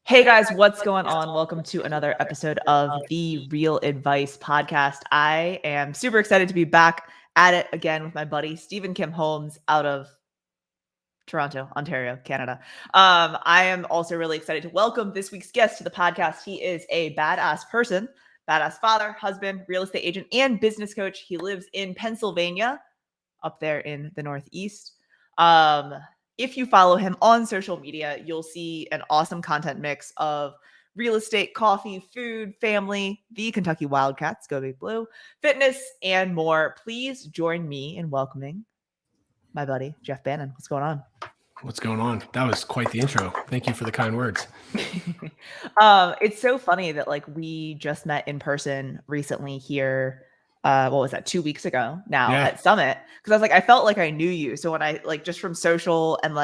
Hey guys, what's going on? Welcome to another episode of the Real Advice Podcast. I am super excited to be back at it again with my buddy Stephen Kim Holmes out of Toronto, Ontario, Canada. I am also really excited to welcome this week's guest to the podcast. He is a badass person, badass father, husband, real estate agent, and business coach. He lives in Pennsylvania, up there in the Northeast. If you follow him on social media, you'll see an awesome content mix of real estate, coffee, food, family, the Kentucky Wildcats, go Big Blue, fitness, and more. Please join me in welcoming my buddy, Jeff Bannan. What's going on? What's going on? That was quite the intro. Thank you for the kind words. It's so funny that we just met in person recently here. What was that, 2 weeks ago now at Summit? Because I was I felt like I knew you. So when I just from social and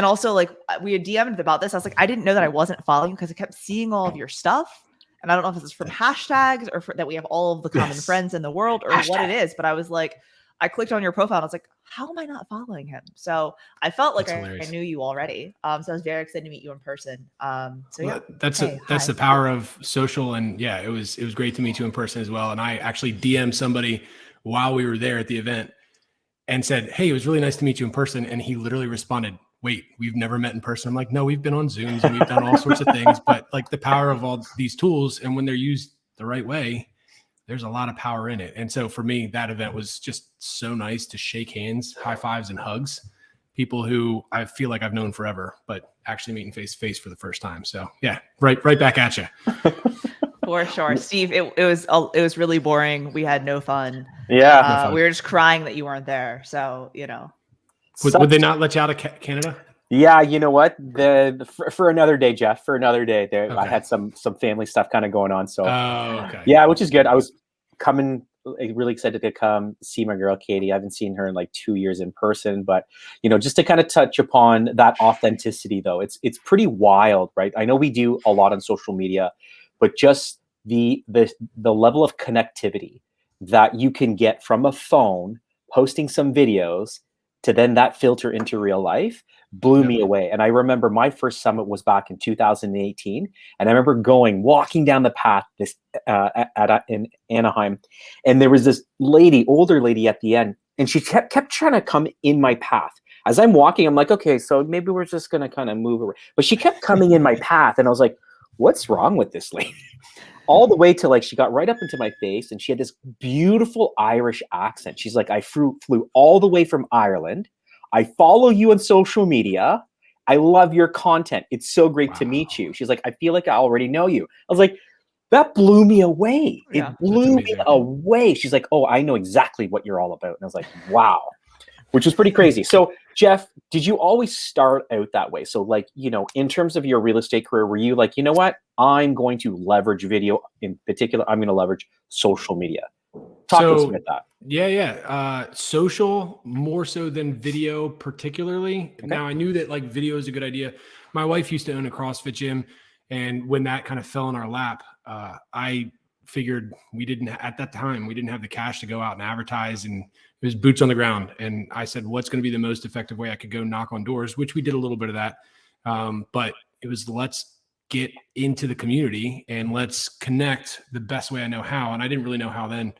also we had DM'd about this, I was I didn't know that I wasn't following because I kept seeing all of your stuff. And I don't know if this is from hashtags or that we have all of the common friends in the world or what it is. But I was I clicked on your profile and I was how am I not following him? So I felt like I knew you already. So I was very excited to meet you in person. That's the power of social. And yeah, it was great to meet you in person as well. And I actually DM'd somebody while we were there at the event and said, hey, it was really nice to meet you in person. And he literally responded, wait, we've never met in person. I'm like, no, we've been on Zooms and we've done all sorts of things, but the power of all these tools and when they're used the right way, there's a lot of power in it. And so for me, that event was just so nice to shake hands, high fives and hugs, people who I feel like I've known forever, but actually meeting face to face for the first time. So yeah, right back at you. For sure. Steve, it was really boring. We had no fun. Yeah. No fun. We were just crying that you weren't there. So, Would they not let you out of Canada? Yeah, you know what? For another day, Jeff. For another day, there okay. I had some family stuff kind of going on. So, okay. Yeah, which is good. I was really excited to come see my girl Katie. I haven't seen her in 2 years in person, but just to kind of touch upon that authenticity, though, it's pretty wild, right? I know we do a lot on social media, but just the level of connectivity that you can get from a phone, posting some videos, to then that filter into real life blew me away. And I remember my first summit was back in 2018. And I remember walking down the path in Anaheim. And there was this older lady at the end, and she kept trying to come in my path. As I'm walking, I'm like, okay, so maybe we're just going to kind of move around. But she kept coming in my path. And I was like, what's wrong with this lady? All the way to she got right up into my face, and she had this beautiful Irish accent. She's like, I flew all the way from Ireland. I follow you on social media. I love your content. It's so great to meet you. She's like, I feel like I already know you. I was like, that blew me away. Yeah, it blew me away. She's like, oh, I know exactly what you're all about. And I was like, wow, which was pretty crazy. So Jeff, did you always start out that way? So in terms of your real estate career, were you you know what? I'm going to leverage video. In particular, I'm going to leverage social media. Talk to us about that. Yeah. Social more so than video particularly. Okay. Now I knew that video is a good idea. My wife used to own a CrossFit gym. And when that kind of fell in our lap, I figured at that time, we didn't have the cash to go out and advertise, and it was boots on the ground. And I said, what's going to be the most effective way I could go knock on doors, which we did a little bit of that. But it was, let's get into the community and let's connect the best way I know how. And I didn't really know how then,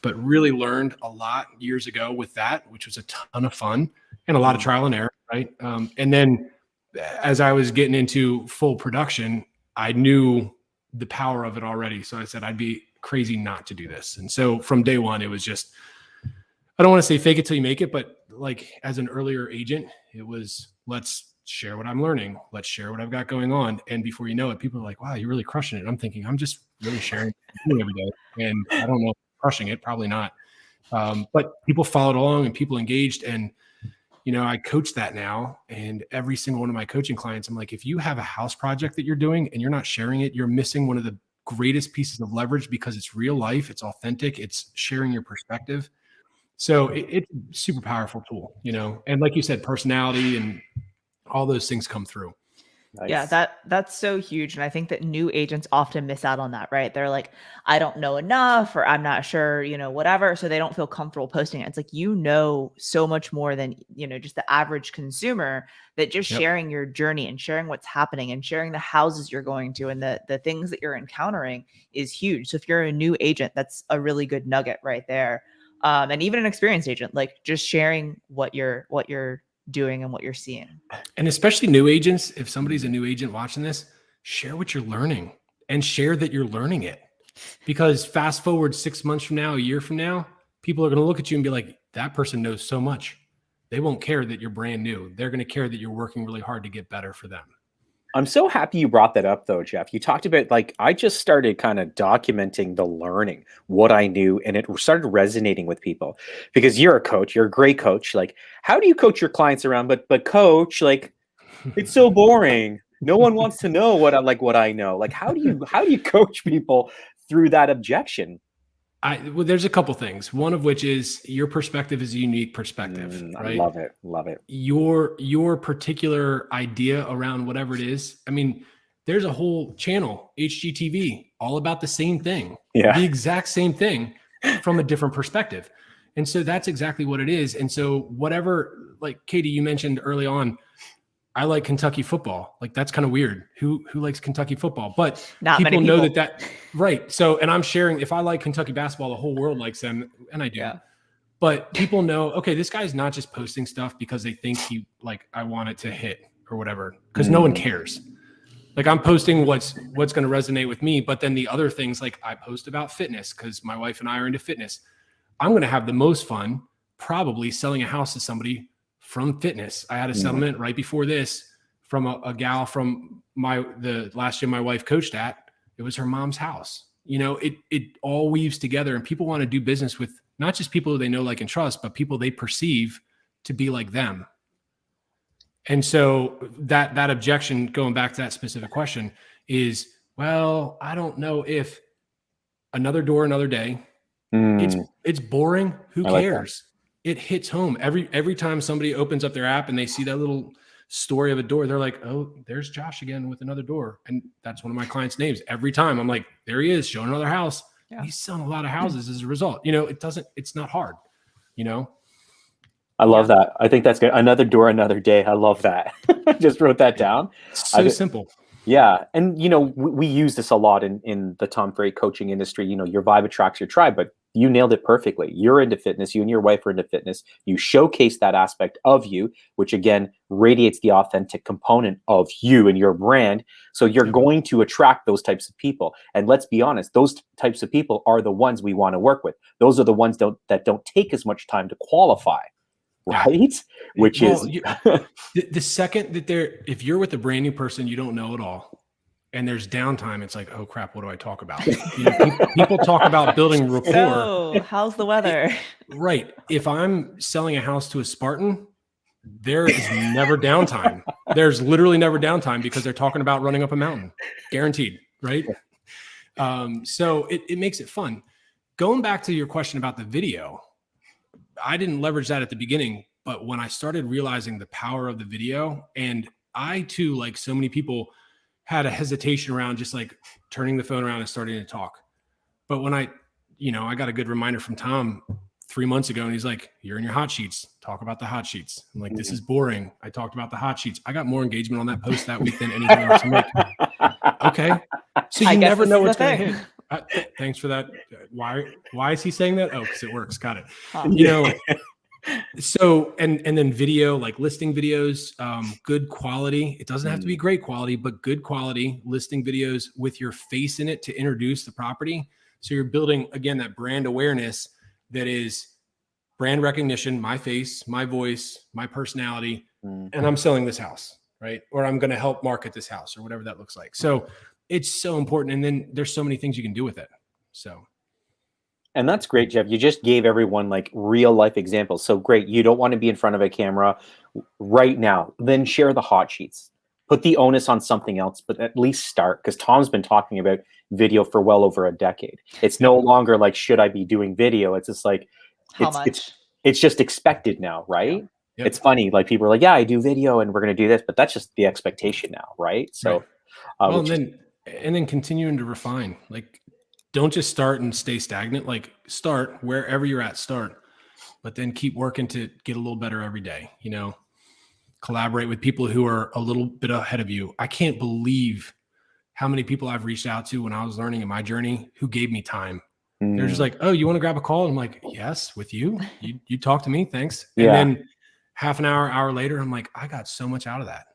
but really learned a lot years ago with that, which was a ton of fun and a lot of trial and error. Right. And then as I was getting into full production, I knew the power of it already. So I said, I'd be crazy not to do this. And so from day one, it was just, I don't want to say fake it till you make it, but as an earlier agent, it was, let's share what I'm learning. Let's share what I've got going on. And before you know it, people are like, wow, you're really crushing it. I'm thinking, I'm just really sharing every day. And I don't know, crushing it, probably not. But people followed along and people engaged. And, I coach that now. And every single one of my coaching clients, I'm like, if you have a house project that you're doing and you're not sharing it, you're missing one of the greatest pieces of leverage, because it's real life. It's authentic. It's sharing your perspective. So it's a super powerful tool, and like you said, personality and all those things come through. Yeah, Nice. that's so huge. And I think that new agents often miss out on that, right? They're like, I don't know enough, or I'm not sure, whatever. So they don't feel comfortable posting it. It's like, so much more than, just the average consumer, that just Yep. sharing your journey and sharing what's happening and sharing the houses you're going to and the things that you're encountering is huge. So if you're a new agent, that's a really good nugget right there. And even an experienced agent, like just sharing what you're doing and what you're seeing. And especially new agents, if somebody's a new agent watching this, share what you're learning and share that you're learning it. Because fast forward 6 months from now, a year from now, people are going to look at you and be like, that person knows so much. They won't care that you're brand new. They're going to care that you're working really hard to get better for them. I'm so happy you brought that up though, Jeff. You talked about like, I just started kind of documenting the learning, what I knew, and it started resonating with people because you're a coach, you're a great coach. Like, how do you coach your clients around? But coach, like, it's so boring. No one wants to know what I know. Like, how do you coach people through that objection? Well, there's a couple things. One of which is your perspective is a unique perspective, right? I love it. Love it. Your particular idea around whatever it is. I mean, there's a whole channel, HGTV, all about the same thing, the exact same thing from a different perspective. And so that's exactly what it is. And so whatever, like Katie, you mentioned early on, I like Kentucky football. Like, that's kind of weird. Who likes Kentucky football? But Not people many know people. that right. So, and I'm sharing, if I like Kentucky basketball, the whole world likes them, and I do. Yeah. But people know, okay, this guy's not just posting stuff because they think I want it to hit or whatever, because no one cares. Like, I'm posting what's going to resonate with me. But then the other things, like I post about fitness because my wife and I are into fitness. I'm going to have the most fun probably selling a house to somebody from fitness. I had a settlement right before this from a gal from the last gym my wife coached at. It was her mom's house. It all weaves together, and people want to do business with not just people who they know, like, and trust, but people they perceive to be like them. And so that objection, going back to that specific question, is, well, I don't know if another door, another day. It's boring. Who cares? It hits home every time somebody opens up their app and they see that little story of a door. They're like, oh, there's Josh again with another door. And that's one of my clients' names. Every time I'm like, there he is showing another house. Yeah. He's selling a lot of houses as a result. It's not hard, I love that. I think that's good. Another door, another day. I love that. I just wrote that down. So simple. Yeah. And, we use this a lot in the Tom Ferry coaching industry. Your vibe attracts your tribe, but you nailed it perfectly. You're into fitness. You and your wife are into fitness. You showcase that aspect of you, which again radiates the authentic component of you and your brand. So you're going to attract those types of people. And let's be honest, those types of people are the ones we want to work with. Those are the ones that don't take as much time to qualify. Right. Which is the second that if you're with a brand new person, you don't know at all, and there's downtime, it's like, oh crap, what do I talk about? People talk about building rapport. So, how's the weather? Right. If I'm selling a house to a Spartan, there is never downtime. There's literally never downtime because they're talking about running up a mountain, guaranteed. Right. So it makes it fun. Going back to your question about the video, I didn't leverage that at the beginning, but when I started realizing the power of the video, and I too, like so many people, had a hesitation around just like turning the phone around and starting to talk. But when I got a good reminder from Tom 3 months ago, and he's like, you're in your hot sheets, talk about the hot sheets. I'm like, this is boring. I talked about the hot sheets. I got more engagement on that post that week than anything else. I'm like, okay. So you never know what's going to hit. Thanks for that. Why is he saying that? Oh, because it works. Got it. So, and then video, like listing videos, good quality. It doesn't have to be great quality, but good quality listing videos with your face in it to introduce the property. So you're building, again, that brand awareness that is brand recognition, my face, my voice, my personality, and I'm selling this house, right? Or I'm going to help market this house or whatever that looks like. So it's so important. And then there's so many things you can do with it. So. And that's great, Jeff. You just gave everyone like real life examples. So great. You don't want to be in front of a camera right now. Then share the hot sheets. Put the onus on something else, but at least start, because Tom's been talking about video for well over a decade. It's no longer like, should I be doing video? It's just like, How much? It's just expected now, right? Yep. It's funny. Like people are like, yeah, I do video and we're going to do this, but that's just the expectation now. Right. So, right. Well, and then continuing to refine, like, don't just start and stay stagnant, like start wherever you're at, but then keep working to get a little better every day, collaborate with people who are a little bit ahead of you. I can't believe how many people I've reached out to when I was learning in my journey who gave me time. They're just like, oh, you want to grab a call? I'm like, yes, with you. You talk to me. Thanks. And then half an hour later, I'm like, I got so much out of that,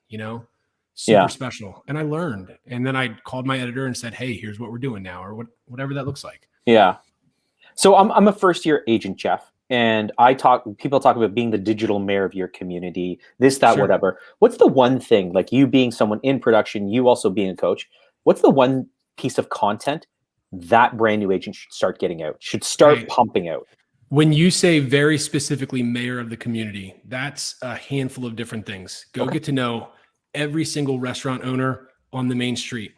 super special. And I learned. And then I called my editor and said, hey, here's what we're doing now, or whatever that looks like. Yeah. So I'm a first-year agent, Jeff. And people talk about being the digital mayor of your community, this, that, whatever. What's the one thing, like you being someone in production, you also being a coach, what's the one piece of content that brand new agent should start getting out, should start pumping out? When you say very specifically mayor of the community, that's a handful of different things. Go get to know every single restaurant owner on the main street.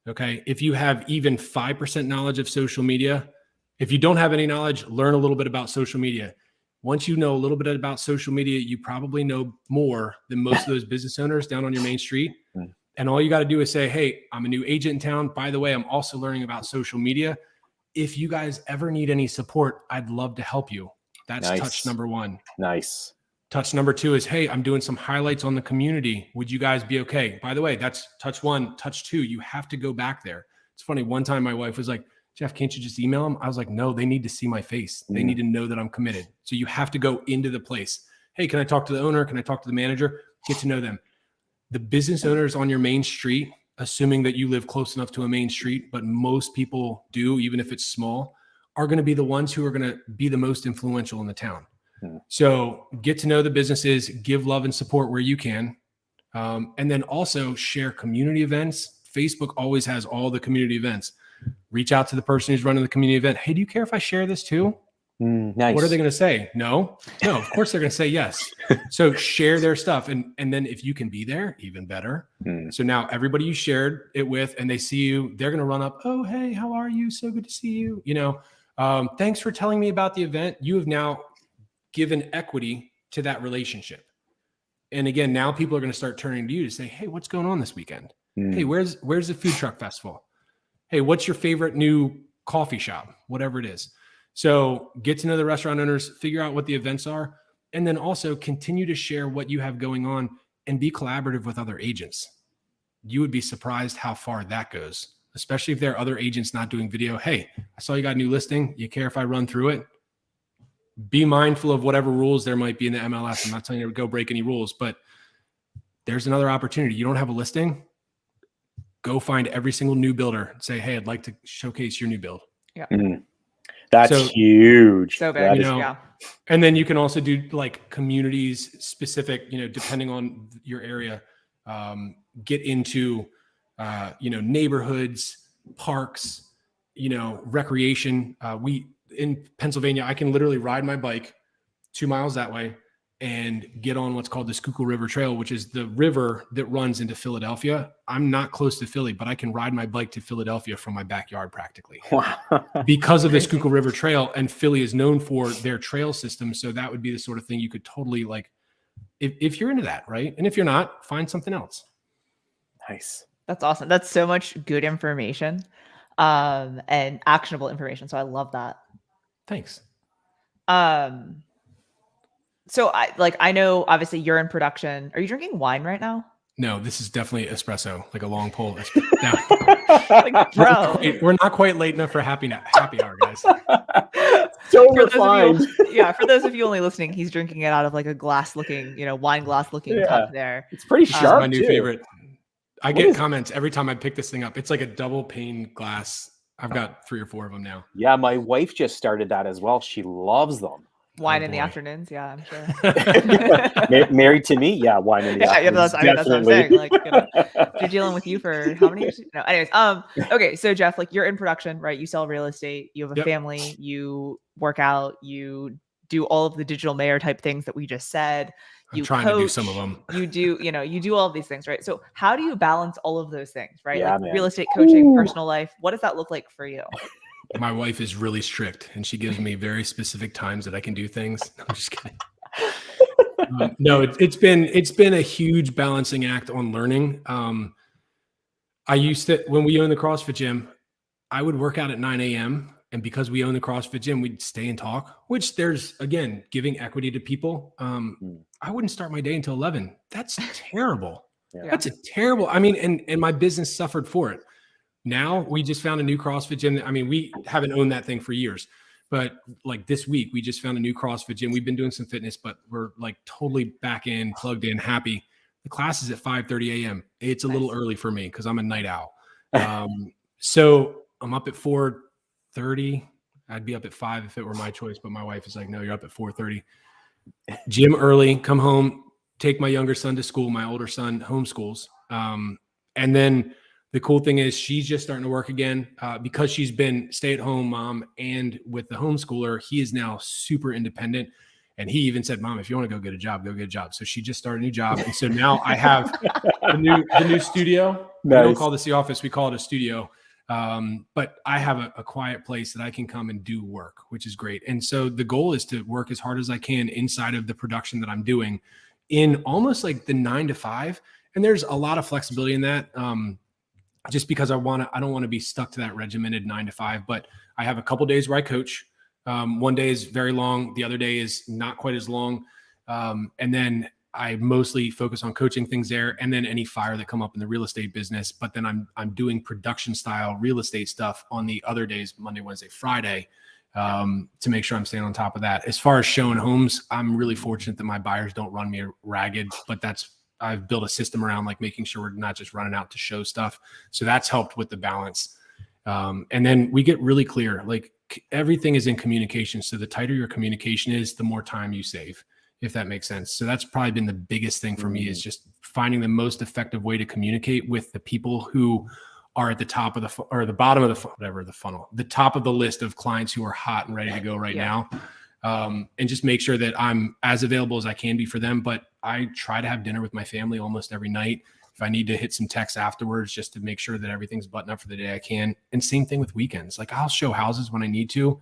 Okay. If you have even 5% knowledge of social media, if you don't have any knowledge, learn a little bit about social media. Once you know a little bit about social media, you probably know more than most of those business owners down on your main street. And all you got to do is say, hey, I'm a new agent in town. By the way, I'm also learning about social media. If you guys ever need any support, I'd love to help you. That's touch number one. Nice. Touch number two is, hey, I'm doing some highlights on the community. Would you guys be okay? By the way, that's touch one. Touch two, you have to go back there. It's funny. One time my wife was like, Jeff, can't you just email them? I was like, no, they need to see my face. They need to know that I'm committed. So you have to go into the place. Hey, can I talk to the owner? Can I talk to the manager? Get to know them. The business owners on your main street, assuming that you live close enough to a main street, but most people do, even if it's small, are going to be the ones who are going to be the most influential in the town. So get to know the businesses, give love and support where you can. And then also share community events. Facebook always has all the community events. Reach out to the person who's running the community event. Hey, do you care if I share this too? Nice. What are they going to say? No, of course they're going to say yes. So share their stuff. And then if you can be there, even better. So now everybody you shared it with and they see you, they're going to run up. Oh, hey, how are you? So good to see you. Thanks for telling me about the event. You have now given equity to that relationship. And again, now people are going to start turning to you to say, hey, what's going on this weekend? Hey, where's the food truck festival? Hey, what's your favorite new coffee shop? Whatever it is. So get to know the restaurant owners, figure out what the events are, and then also continue to share what you have going on and be collaborative with other agents. You would be surprised how far that goes, especially if there are other agents not doing video. Hey, I saw you got a new listing. You care if I run through it? Be mindful of whatever rules there might be in the MLS. I'm not telling you to go break any rules, but there's another opportunity. You don't have a listing? Go find every single new builder and say, hey, I'd like to showcase your new build. Yeah. That's huge. So big. And then you can also do like communities specific, depending on your area, get into, neighborhoods, parks, recreation. In Pennsylvania, I can literally ride my bike 2 miles that way and get on what's called the Schuylkill River Trail, which is the river that runs into Philadelphia. I'm not close to Philly, but I can ride my bike to Philadelphia from my backyard practically because of the Schuylkill River Trail. And Philly is known for their trail system. So that would be the sort of thing you could totally like, if you're into that, right? And if you're not, find something else. Nice. That's awesome. That's so much good information and actionable information. So I love that. Thanks. So I know obviously you're in production. Are you drinking wine right now? No, this is definitely espresso, like a long pole. Like, bro, we're not quite late enough for happy hour, guys. So refined. For those of you only listening, he's drinking it out of like a glass looking, wine glass looking cup there. It's pretty sharp. My new favorite. I get comments every time I pick this thing up. It's like a double pane glass. I've got 3 or 4 of them now. Yeah, my wife just started that as well. She loves them. Wine in the afternoons, yeah, I'm sure. Married to me, yeah, wine in the afternoons. That's what I'm saying. Like, you're dealing with you for how many years? No, anyways, okay, so Jeff, like you're in production, right? You sell real estate, you have a family, you work out, you do all of the digital mayor type things that we just said. I'm trying to do some of them. You do all of these things, right? So how do you balance all of those things, right? Yeah, like real estate coaching, personal life. What does that look like for you? My wife is really strict and she gives me very specific times that I can do things. I'm just kidding. No, it's been a huge balancing act on learning. I used to, when we owned the CrossFit gym, I would work out at 9 a.m. And because we own the CrossFit gym, we'd stay and talk, which there's, again, giving equity to people. I wouldn't start my day until 11. That's terrible. Yeah. That's a terrible, I mean, and my business suffered for it. Now we just found a new CrossFit gym. I mean, we haven't owned that thing for years, but like this week, we just found a new CrossFit gym. We've been doing some fitness, but we're like totally back in, plugged in, happy. The class is at 5:30 a.m. It's a little early for me because I'm a night owl. So I'm up at 4:30. I'd be up at 5 if it were my choice, but my wife is like, no, you're up at 4:30. Gym early, come home, take my younger son to school. My older son homeschools. And then the cool thing is she's just starting to work again because she's been stay-at-home mom and with the homeschooler, he is now super independent. And he even said, Mom, if you want to go get a job, go get a job. So she just started a new job. And so now I have the new studio. Nice. We don't call this the office. We call it a studio. But I have a quiet place that I can come and do work, which is great. And so the goal is to work as hard as I can inside of the production that I'm doing in almost like the 9 to 5. And there's a lot of flexibility in that. Just because I don't want to be stuck to that regimented 9 to 5, but I have a couple days where I coach. One day is very long. The other day is not quite as long. And then I mostly focus on coaching things there and then any fire that come up in the real estate business. But then I'm doing production style real estate stuff on the other days, Monday, Wednesday, Friday, to make sure I'm staying on top of that. As far as showing homes, I'm really fortunate that my buyers don't run me ragged, but I've built a system around like making sure we're not just running out to show stuff. So that's helped with the balance. And then we get really clear, like everything is in communication. So the tighter your communication is, the more time you save, if that makes sense. So that's probably been the biggest thing for me is just finding the most effective way to communicate with the people who are at the top of the bottom of the funnel, the top of the list of clients who are hot and ready to go right now. And just make sure that I'm as available as I can be for them. But I try to have dinner with my family almost every night. If I need to hit some texts afterwards, just to make sure that everything's buttoned up for the day, I can. And same thing with weekends. Like I'll show houses when I need to,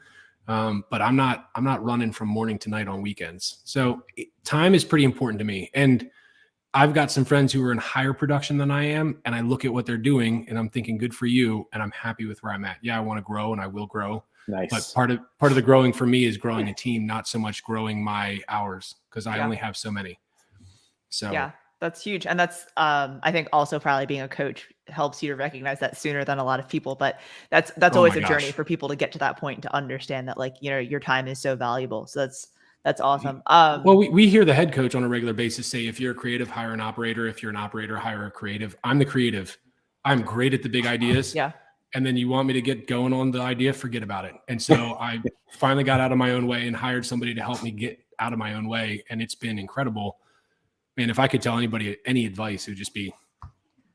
but I'm not running from morning to night on weekends. So time is pretty important to me. And I've got some friends who are in higher production than I am. And I look at what they're doing and I'm thinking, good for you. And I'm happy with where I'm at. Yeah, I want to grow and I will grow. Nice. But part of the growing for me is growing a team, not so much growing my hours because I only have so many. So yeah, that's huge. And that's, I think also probably being a coach helps you to recognize that sooner than a lot of people, but that's always a journey for people to get to that point, to understand that like, you know, your time is so valuable. So that's awesome. Well, we hear the head coach on a regular basis say, if you're a creative, hire an operator. If you're an operator, hire a creative. I'm the creative. I'm great at the big ideas. Yeah. And then you want me to get going on the idea, forget about it. And so I finally got out of my own way and hired somebody to help me get out of my own way. And it's been incredible. Man, if I could tell anybody any advice, it would just be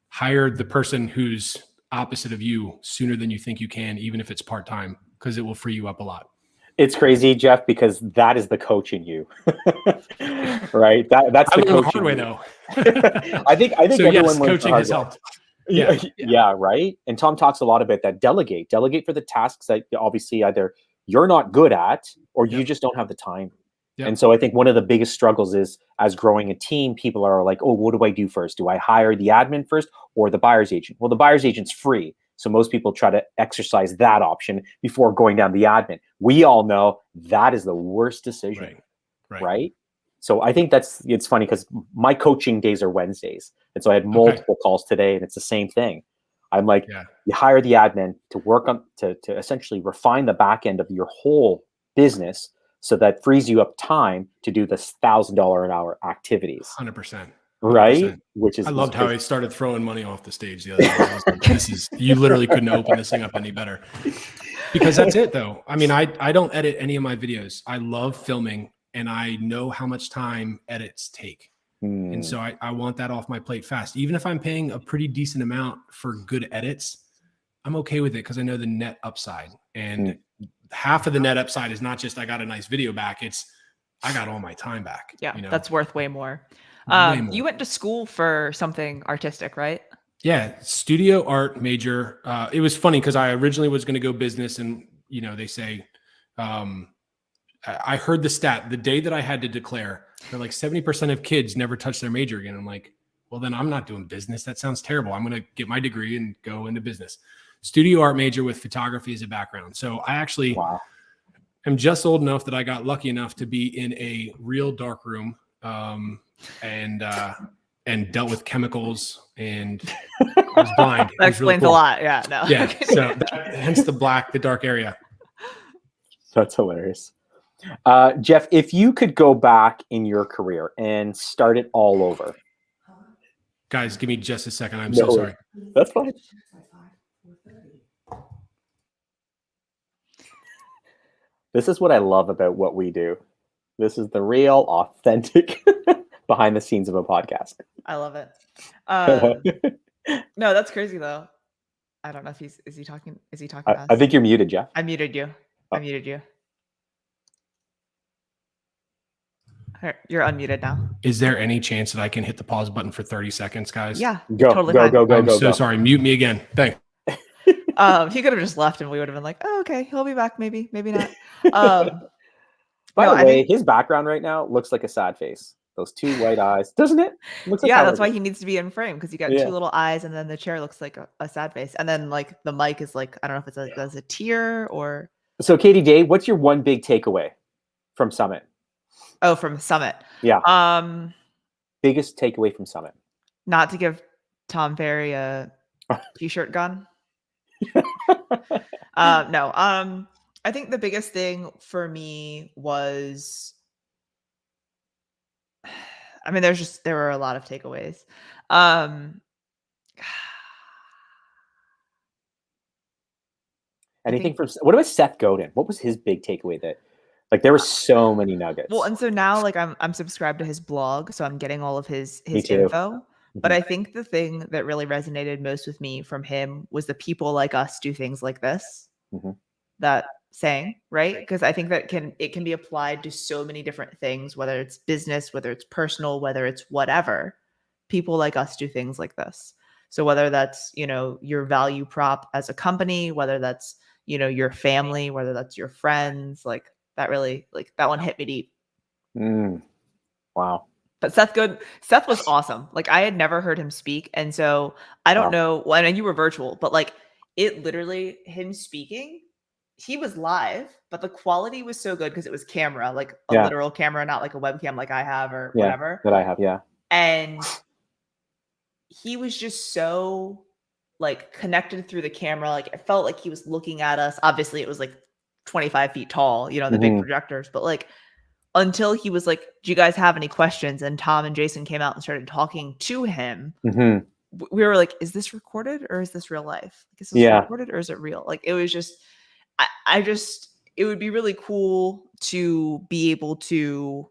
hire the person who's opposite of you sooner than you think you can, even if it's part-time, because it will free you up a lot. It's crazy, Jeff, because that is the coach in you, right? That's the coach. Hard way, though. I think so everyone yes, coaching has helped. Yeah, right. And Tom talks a lot about that. Delegate for the tasks that obviously either you're not good at or you just don't have the time. Yep. And so I think one of the biggest struggles is, as growing a team, people are like, oh, what do I do first? Do I hire the admin first or the buyer's agent? Well, the buyer's agent's free. So most people try to exercise that option before going down the admin. We all know that is the worst decision, right? So I think it's funny because my coaching days are Wednesdays. And so I had multiple calls today and it's the same thing. I'm like, you hire the admin to work on, to essentially refine the back end of your whole business. So that frees you up time to do this $1,000 an hour activities. 100%. Right? Which is, I loved how I started throwing money off the stage the other day. I was like, you literally couldn't open this thing up any better. Because that's it though. I mean, I don't edit any of my videos. I love filming and I know how much time edits take. And so I want that off my plate fast. Even if I'm paying a pretty decent amount for good edits, I'm okay with it because I know the net upside. And half of the net upside is not just I got a nice video back. It's I got all my time back. Yeah, you know? That's worth way more. You went to school for something artistic, right? Yeah, studio art major. It was funny because I originally was going to go business, and they say, I heard the stat the day that I had to declare, they're like 70% of kids never touch their major again. I'm like, well, then I'm not doing business. That sounds terrible. I'm going to get my degree and go into business. Studio art major with photography as a background. So I actually am just old enough that I got lucky enough to be in a real dark room and dealt with chemicals, and I was blind. That explains a lot. Yeah. No. Yeah. So hence the dark area. That's hilarious. Jeff, if you could go back in your career and start it all over. Guys, give me just a second. I'm so sorry. That's fine. This is what I love about what we do. This is the real, authentic behind the scenes of a podcast. I love it. No, that's crazy though. I don't know if is he talking to us? I think you're muted, Jeff. I muted you. Oh. I muted you. You're unmuted now. Is there any chance that I can hit the pause button for 30 seconds, guys? Yeah. Go, totally go, fine. go, go, I'm go. so sorry. Mute me again. Thanks. He could have just left and we would have been like, oh, okay, he'll be back. Maybe not. By the way, his background right now looks like a sad face. Those two white eyes, doesn't it? Looks like that's why he needs to be in frame, because you got two little eyes, and then the chair looks like a sad face, and then like the mic is like, I don't know if it's as a tear or. So, Katie Day, what's your one big takeaway from Summit? Oh, from Summit. Yeah. Biggest takeaway from Summit. Not to give Tom Ferry a t-shirt gun. No. I think the biggest thing for me was, I mean, there were a lot of takeaways. Anything from, what about Seth Godin? What was his big takeaway that, like, there were so many nuggets? Well, and so now, like, I'm subscribed to his blog, so I'm getting all of his info. But I think the thing that really resonated most with me from him was the people like us do things like this. That saying, right? Because I think that it can be applied to so many different things, whether it's business, whether it's personal, whether it's whatever. People like us do things like this. So whether that's, your value prop as a company, whether that's, your family, whether that's your friends, like that really, like that one hit me deep. Wow. But Seth was awesome. Like, I had never heard him speak. And so I don't know, well, I know you were virtual, but like it literally, him speaking, he was live, but the quality was so good because it was camera, like a literal camera, not like a webcam like I have or whatever. That I have, And he was just so like connected through the camera. Like it felt like he was looking at us. Obviously it was like 25 feet tall, the big projectors, but like until he was like, do you guys have any questions? And Tom and Jason came out and started talking to him. We were like, is this recorded or is this real life? Like, is this recorded or is it real? Like, it was just, it would be really cool to be able to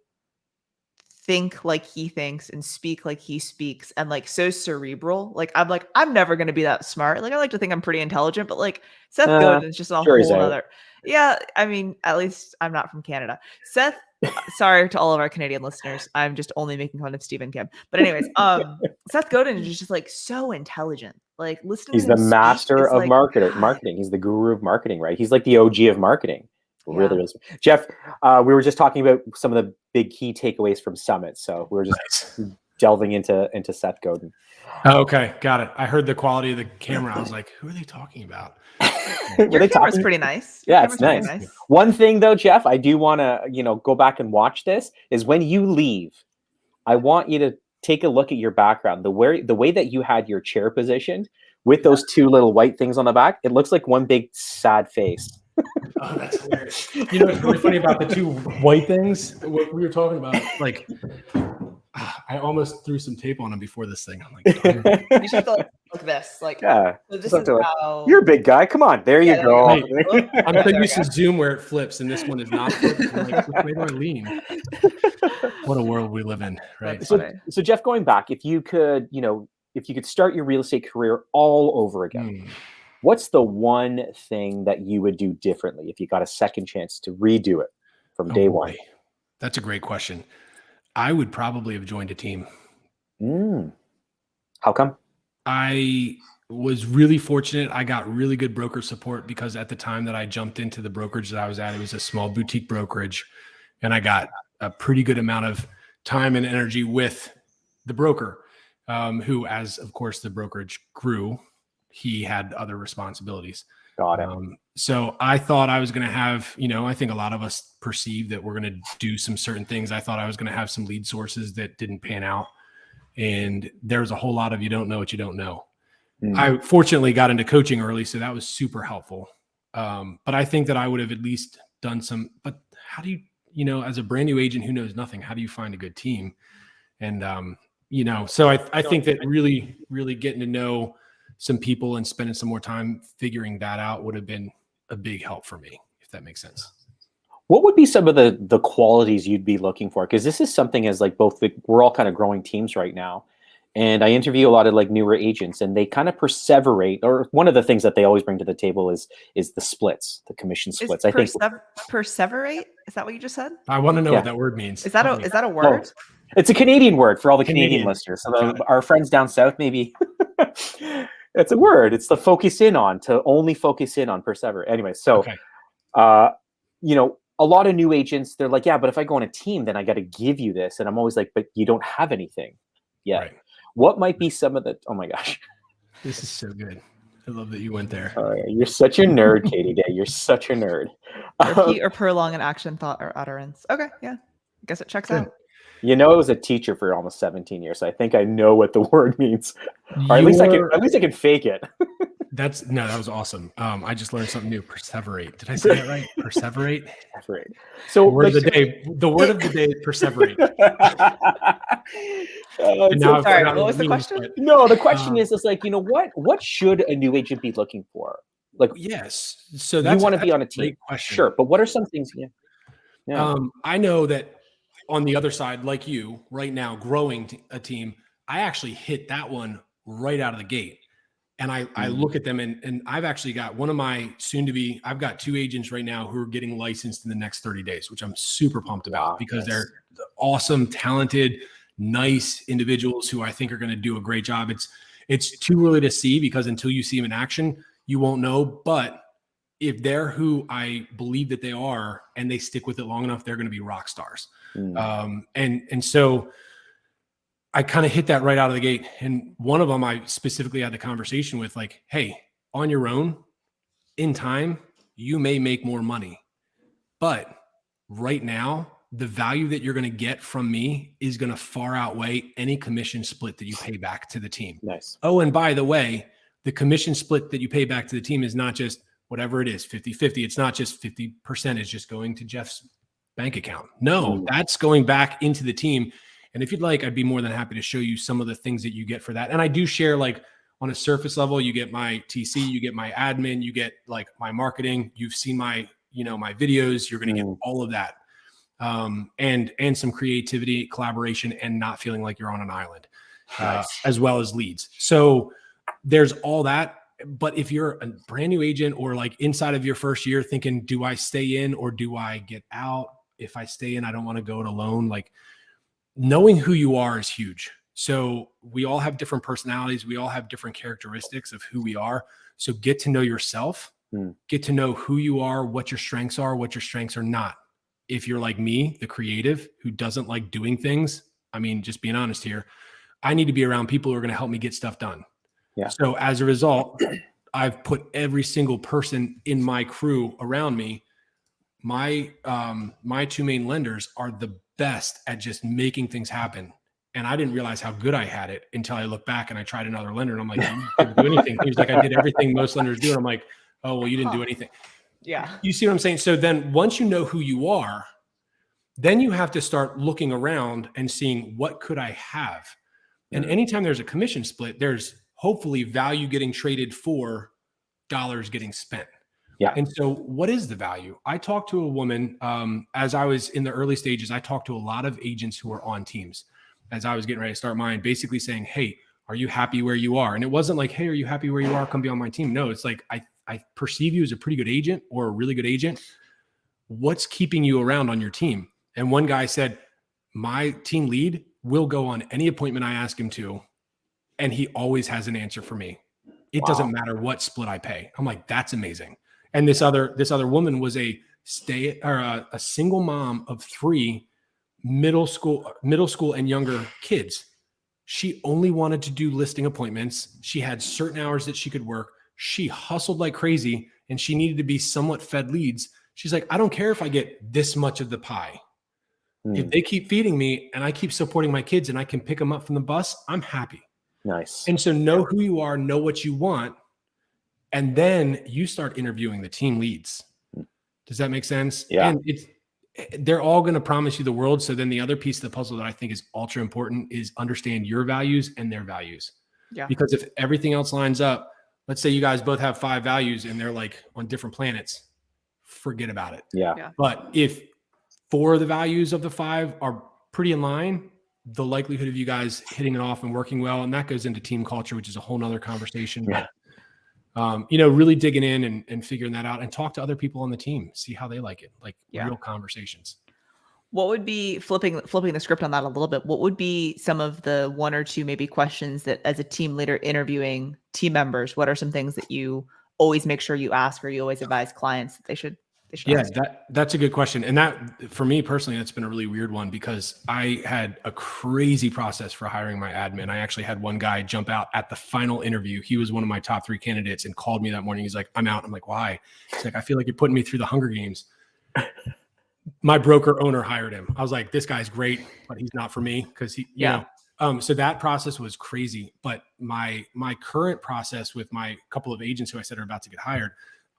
think like he thinks and speak like he speaks, and like so cerebral. Like, I'm never going to be that smart. Like, I like to think I'm pretty intelligent, but like Seth Godin is just a whole other. Yeah. I mean, at least I'm not from Canada. Seth, sorry to all of our Canadian listeners. I'm just only making fun of Stephen Kim. But anyways, Seth Godin is just like so intelligent. Like, listening He's to him the master of like, marketing. He's the guru of marketing, right? He's like the OG of marketing. Really is. Jeff, we were just talking about some of the big key takeaways from Summit. So we were just delving into Seth Godin. Oh, okay. Got it. I heard the quality of the camera. I was like, who are they talking about? Your camera's pretty nice. Yeah, it's nice. One thing though, Jeff, I do want to, go back and watch this, is when you leave, I want you to take a look at your background. The way that you had your chair positioned with those two little white things on the back, it looks like one big sad face. Oh, that's hilarious. What's really funny about the two white things, what we were talking about, like, I almost threw some tape on them before this thing. I'm like, you should go like this. Like, so this is how... You're a big guy. Come on. There you go. I'm so used to Zoom where it flips, and this one is not flipping. I'm like, which way do I lean? What a world we live in, right? So Jeff, going back, if you could start your real estate career all over again, what's the one thing that you would do differently if you got a second chance to redo it from day one? That's a great question. I would probably have joined a team. How come? I was really fortunate. I got really good broker support because at the time that I jumped into the brokerage that I was at, it was a small boutique brokerage, and I got a pretty good amount of time and energy with the broker, who, as of course the brokerage grew, he had other responsibilities. Got it. So I thought I was going to have, I think a lot of us perceive that we're going to do some certain things. I thought I was going to have some lead sources that didn't pan out. And there's a whole lot of you don't know what you don't know. I fortunately got into coaching early, so that was super helpful. But I think that I would have at least done some, but how do you, as a brand new agent who knows nothing, how do you find a good team? And, so I think that really, really getting to know some people and spending some more time figuring that out would have been a big help for me, if that makes sense. What would be some of the qualities you'd be looking for? Because this is something as like we're all kind of growing teams right now. And I interview a lot of like newer agents, and they kind of perseverate, or one of the things that they always bring to the table is the splits, the commission splits. I think perseverate. Is that what you just said? I want to know what that word means. Is that a word? Oh, it's a Canadian word for all the Canadian listeners. So our friends down south, maybe it's a word. It's to only focus in on perseverate. Anyway, so, a lot of new agents, they're like, yeah, but if I go on a team, then I got to give you this. And I'm always like, but you don't have anything yet. Right. What might be some of the, oh my gosh. This is so good. I love that you went there. You're such a nerd, Katie Day. You're such a nerd. Repeat or prolong an action, thought, or utterance. Okay, yeah. I guess it checks out. I was a teacher for almost 17 years, so I think I know what the word means. Or at least I can fake it. That was awesome. I just learned something new. Perseverate. Did I say that right? Perseverate. Perseverate. So the word of the day is perseverate. Sorry, what was the question? No, the question is like, what should a new agent be looking for? Like, yes. So you want to be on a team. Sure. But what are some things? Yeah. I know that on the other side, like you right now, growing a team, I actually hit that one right out of the gate. And I look at them and I've actually got one of my I've got 2 agents right now who are getting licensed in the next 30 days, which I'm super pumped about because they're awesome, talented, nice individuals who I think are going to do a great job. It's too early to see because until you see them in action, you won't know. But if they're who I believe that they are and they stick with it long enough, they're going to be rock stars. And so I kind of hit that right out of the gate. And one of them I specifically had the conversation with, like, hey, on your own, in time, you may make more money. But right now, the value that you're going to get from me is going to far outweigh any commission split that you pay back to the team. Nice. Oh, and by the way, the commission split that you pay back to the team is not just whatever it is, 50-50. It's not just 50% is just going to Jeff's bank account. No, that's going back into the team. And if you'd like, I'd be more than happy to show you some of the things that you get for that. And I do share, like, on a surface level, you get my TC, you get my admin, you get like my marketing. You've seen my, my videos. You're going to get all of that. And some creativity, collaboration, and not feeling like you're on an island, as well as leads. So there's all that. But if you're a brand new agent or like inside of your first year thinking, do I stay in or do I get out? If I stay in, I don't want to go it alone. Like, knowing who you are is huge. So we all have different personalities. We all have different characteristics of who we are. So get to know yourself, get to know who you are, what your strengths are, what your strengths are not. If you're like me, the creative who doesn't like doing things, I mean, just being honest here, I need to be around people who are going to help me get stuff done. Yeah. So as a result, I've put every single person in my crew around me. My 2 main lenders are the best at just making things happen. And I didn't realize how good I had it until I look back and I tried another lender and I'm like, you didn't do anything. He was like, I did everything most lenders do. And I'm like, oh, well, you didn't do anything. Yeah. You see what I'm saying? So then once you know who you are, then you have to start looking around and seeing what could I have? And anytime there's a commission split, there's hopefully value getting traded for dollars getting spent. Yeah. And so what is the value? I talked to a woman, as I was in the early stages, I talked to a lot of agents who were on teams as I was getting ready to start mine, basically saying, hey, are you happy where you are? And it wasn't like, hey, are you happy where you are? Come be on my team. No, it's like, I perceive you as a pretty good agent or a really good agent. What's keeping you around on your team? And one guy said, my team lead will go on any appointment I ask him to, and he always has an answer for me. It doesn't matter what split I pay. I'm like, that's amazing. And this other woman was a single mom of 3 middle school and younger kids. She only wanted to do listing appointments. She had certain hours that she could work. She hustled like crazy, and she needed to be somewhat fed leads. She's like, I don't care if I get this much of the pie. If they keep feeding me and I keep supporting my kids and I can pick them up from the bus, I'm happy. Nice. And so know who you are, know what you want, and then you start interviewing the team leads. Does that make sense? Yeah. And they're all going to promise you the world. So then the other piece of the puzzle that I think is ultra important is understand your values and their values. Yeah. Because if everything else lines up, let's say you guys both have 5 values and they're like on different planets, forget about it. Yeah. But if 4 of the values of the 5 are pretty in line, the likelihood of you guys hitting it off and working well, and that goes into team culture, which is a whole nother conversation. Yeah. But, really digging in and figuring that out, and talk to other people on the team, see how they like it, like real conversations. What would be flipping the script on that a little bit? What would be some of the 1 or 2 maybe questions that, as a team leader interviewing team members, what are some things that you always make sure you ask, or you always advise clients that they should ask? That's a good question. And that, for me personally, that's been a really weird one, because I had a crazy process for hiring my admin. I actually had one guy jump out at the final interview. He was one of my top 3 candidates and called me that morning. He's like, I'm out. I'm like, why? He's like, I feel like you're putting me through the Hunger Games. My broker owner hired him. I was like, this guy's great, but he's not for me, because he, you know. So that process was crazy. But my current process with my couple of agents who I said are about to get hired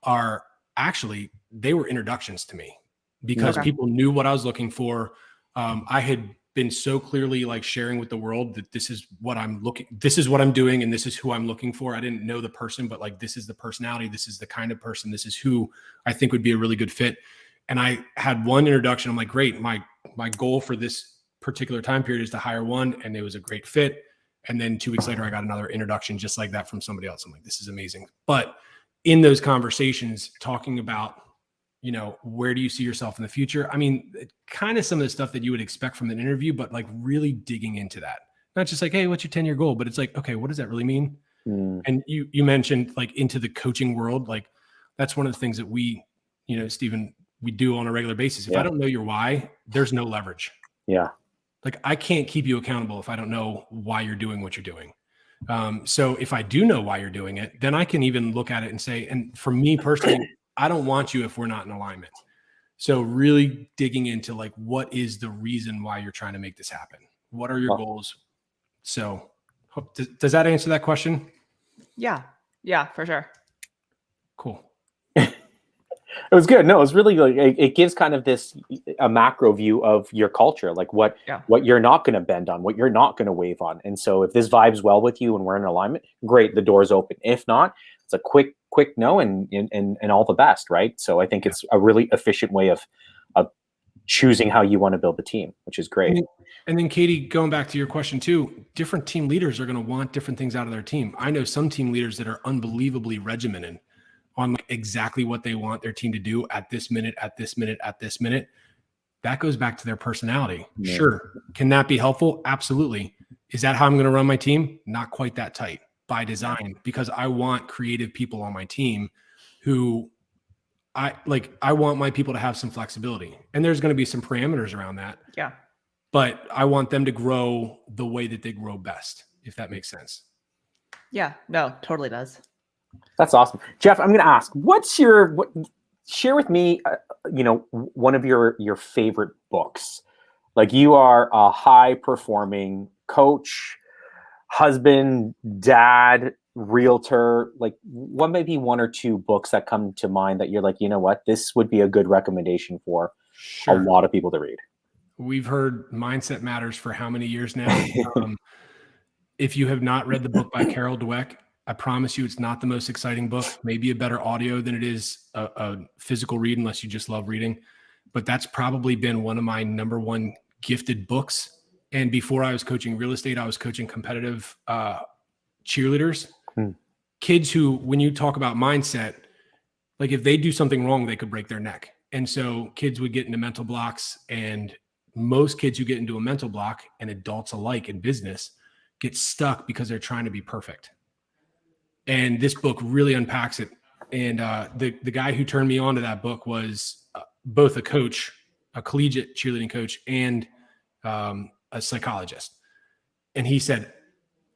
are actually, they were introductions to me, because people knew what I was looking for. I had been so clearly like sharing with the world that this is what I'm doing, and this is who I'm looking for. I didn't know the person, but like, this is the personality, this is the kind of person, this is who I think would be a really good fit. And I had one introduction. I'm like, great. My goal for this particular time period is to hire one, and it was a great fit. And then 2 weeks later, I got another introduction just like that from somebody else. I'm like, this is amazing. But in those conversations, talking about, where do you see yourself in the future? I mean, kind of some of the stuff that you would expect from an interview, but like really digging into that. Not just like, hey, what's your 10-year goal? But it's like, okay, what does that really mean? And you mentioned like into the coaching world, like that's one of the things that we, Stephen, we do on a regular basis. If I don't know your why, there's no leverage. Yeah. Like, I can't keep you accountable if I don't know why you're doing what you're doing. So if I do know why you're doing it, then I can even look at it and say, and for me personally, I don't want you if we're not in alignment. So really digging into like, what is the reason why you're trying to make this happen? What are your goals? So does that answer that question? Yeah, for sure. Cool. It was good. No, it was really like, it gives kind of a macro view of your culture, like what you're not going to bend on, what you're not going to wave on. And so if this vibes well with you and we're in alignment, great, the door's open. If not, it's a quick no and all the best, right? So I think it's a really efficient way of choosing how you want to build the team, which is great. And then Katie, going back to your question too, different team leaders are going to want different things out of their team. I know some team leaders that are unbelievably regimented on like exactly what they want their team to do at this minute, at this minute, at this minute. That goes back to their personality. Yeah. Sure. Can that be helpful? Absolutely. Is that how I'm going to run my team? Not quite that tight by design, because I want creative people on my team who I want my people to have some flexibility, and there's going to be some parameters around that. Yeah. But I want them to grow the way that they grow best, if that makes sense. Yeah, no, totally does. That's awesome. Jeff, I'm going to ask, share with me, one of your favorite books. Like, you are a high performing coach, husband, dad, realtor. Like, what may be 1 or 2 books that come to mind that you're like, you know what, this would be a good recommendation for a lot of people to read? We've heard Mindset Matters for how many years now? If you have not read the book by Carol Dweck, I promise you it's not the most exciting book, maybe a better audio than it is a physical read, unless you just love reading. But that's probably been one of my number 1 gifted books. And before I was coaching real estate, I was coaching competitive cheerleaders, kids who, when you talk about mindset, like if they do something wrong, they could break their neck. And so kids would get into mental blocks, and most kids who get into a mental block, and adults alike in business, get stuck because they're trying to be perfect. And this book really unpacks it. And the guy who turned me on to that book was both a coach, a collegiate cheerleading coach, and a psychologist. And he said,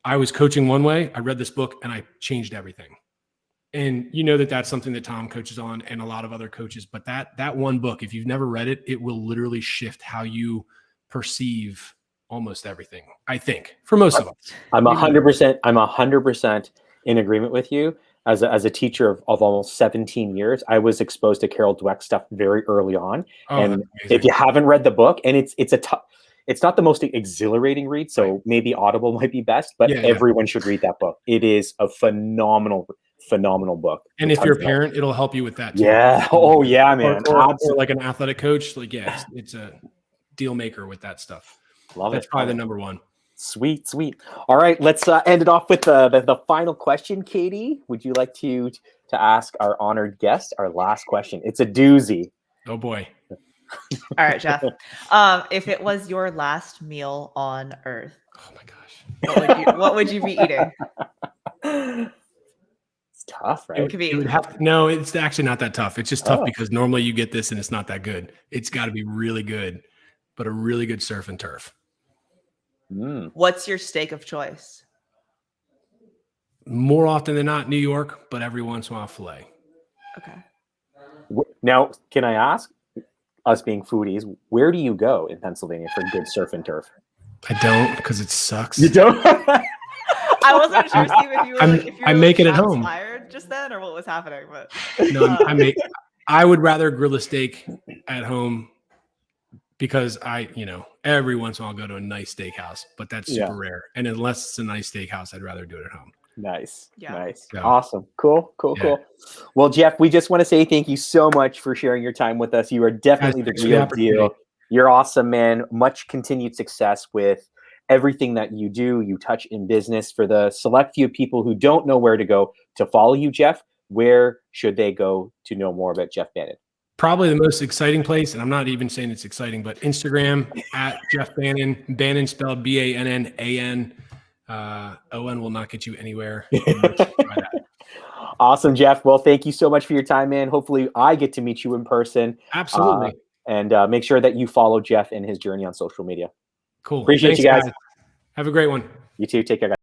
I was coaching one way, I read this book, and I changed everything. And you know that that's something that Tom coaches on and a lot of other coaches. But that one book, if you've never read it, it will literally shift how you perceive almost everything, I think, for most of us. I'm 100% in agreement with you. As a teacher of almost 17 years, I was exposed to Carol Dweck stuff very early on. And if you haven't read the book, and it's not the most exhilarating read, so maybe Audible might be best, but everyone should read that book. It is a phenomenal book. And if you're a parent, it'll help you with that too. Yeah. Oh yeah, man. Or like an athletic coach, like it's a deal maker with that stuff. Love it. That's probably the number one. Sweet. All right, let's end it off with the final question. Katie, would you like to ask our honored guest our last question? It's a doozy. Oh boy. All right, Jeff. If it was your last meal on Earth, oh my gosh, what would you be eating? It's tough, right? It could be. No, it's actually not that tough. It's just tough because normally you get this and it's not that good. It's got to be really good, but a really good surf and turf. What's your steak of choice? More often than not, New York, but every once in a while, filet. Okay. Now, can I ask, us being foodies, where do you go in Pennsylvania for good surf and turf? I don't, because it sucks. You don't? I wasn't sure, Steve, if you were I make it at home. Inspired just then, or what was happening. But no, I would rather grill a steak at home because every once in a while I'll go to a nice steakhouse, but that's super rare. And unless it's a nice steakhouse, I'd rather do it at home. Nice. Yeah. Nice. Yeah. Awesome. Cool. Well, Jeff, we just want to say thank you so much for sharing your time with us. You are definitely the real deal. You're awesome, man. Much continued success with everything that you do, you touch in business. For the select few people who don't know where to go to follow you, Jeff, where should they go to know more about Jeff Bannan? Probably the most exciting place, and I'm not even saying it's exciting, but Instagram at Jeff Bannan. Bannan spelled Bannan. ON will not get you anywhere. Awesome, Jeff. Well, thank you so much for your time, man. Hopefully I get to meet you in person. Absolutely. And make sure that you follow Jeff and his journey on social media. Cool. Appreciate you guys. Have a great one. You too. Take care, guys.